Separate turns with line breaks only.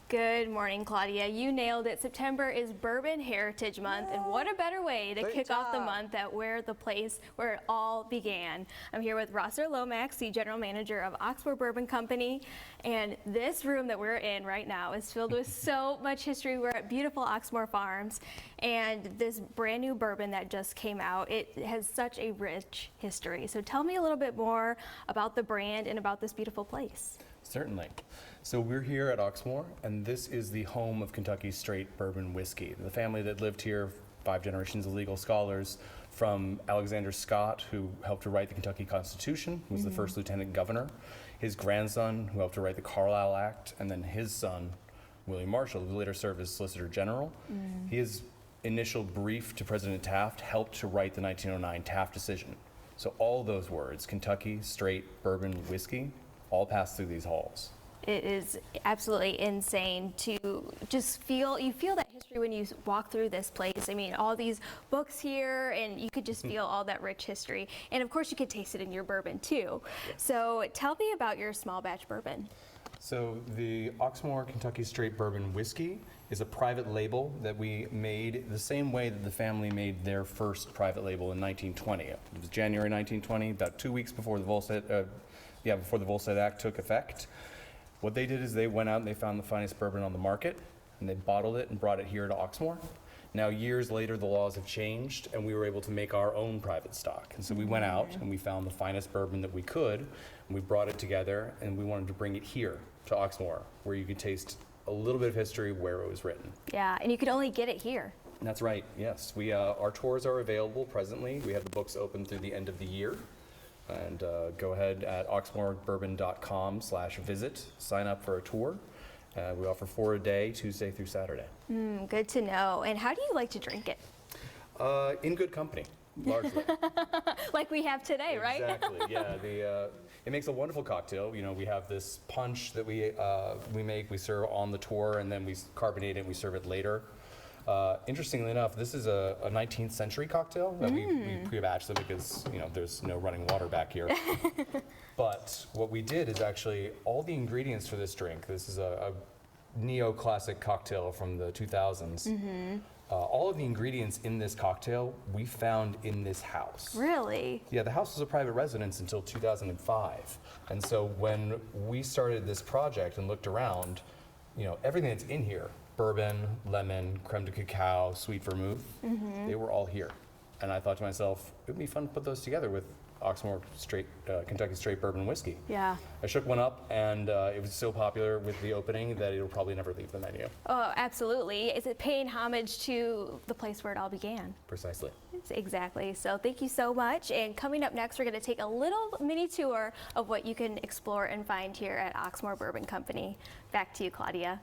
Good morning, Claudia. You nailed it. September is Bourbon Heritage Month, and what a better way to kick off the month at the place where it all began. I'm here with Rosser Lomax, the General Manager of Oxmoor Bourbon Company, and this room that we're in right now is filled with so much history. We're at beautiful Oxmoor Farms, and this brand new bourbon that just came out, it has such a rich history. So tell me a little bit more about the brand and about this beautiful place.
Certainly. So we're here at Oxmoor, and this is the home of Kentucky straight bourbon whiskey. The family that lived here, 5 generations of legal scholars, from Alexander Scott, who helped to write the Kentucky Constitution, was the first lieutenant governor, his grandson, who helped to write the Carlisle Act, and then his son, William Marshall, who later served as Solicitor General. His initial brief to President Taft helped to write the 1909 Taft decision. So all those words, Kentucky straight bourbon whiskey, all pass through these halls.
It is absolutely insane to just feel that history when you walk through this place. I mean, all these books here, and you could just feel all that rich history. And of course, you could taste it in your bourbon too. So tell me about your small batch bourbon.
So the Oxmoor Kentucky Straight Bourbon Whiskey is a private label that we made the same way that the family made their first private label in 1920. It was January 1920, about 2 weeks before the Volstead Act took effect. What they did is they went out and they found the finest bourbon on the market, and they bottled it and brought it here to Oxmoor. Now, years later, the laws have changed, and we were able to make our own private stock. And so we went out and we found the finest bourbon that we could, and we brought it together, and we wanted to bring it here to Oxmoor, where you could taste a little bit of history where it was written.
Yeah, and you could only get it here.
That's right, yes. Our tours are available presently. We have the books open through the end of the year. And go ahead at oxmoorbourbon.com/visit, sign up for a tour. We offer 4 a day, Tuesday through Saturday.
Good to know. And how do you like to drink it?
In good company, largely.
Like we have today, right?
Exactly, yeah. It makes a wonderful cocktail. You know, we have this punch that we make, we serve on the tour, and then we carbonate it and we serve it later. Interestingly enough, this is a 19th century cocktail that we pre-batched them because, you know, there's no running water back here. But what we did is actually all the ingredients for this drink, this is a neoclassic cocktail from the 2000s. All of the ingredients in this cocktail we found in this house.
Really?
Yeah, the house was a private residence until 2005. And so when we started this project and looked around, you know, everything that's in here, bourbon, lemon, creme de cacao, sweet vermouth, they were all here. And I thought to myself, it would be fun to put those together with Oxmoor Kentucky Straight Bourbon Whiskey.
Yeah.
I shook one up, and it was so popular with the opening that it'll probably never leave the menu.
Oh, absolutely. Is it paying homage to the place where it all began?
Precisely.
Exactly. So thank you so much. And coming up next, we're going to take a little mini tour of what you can explore and find here at Oxmoor Bourbon Company. Back to you, Claudia.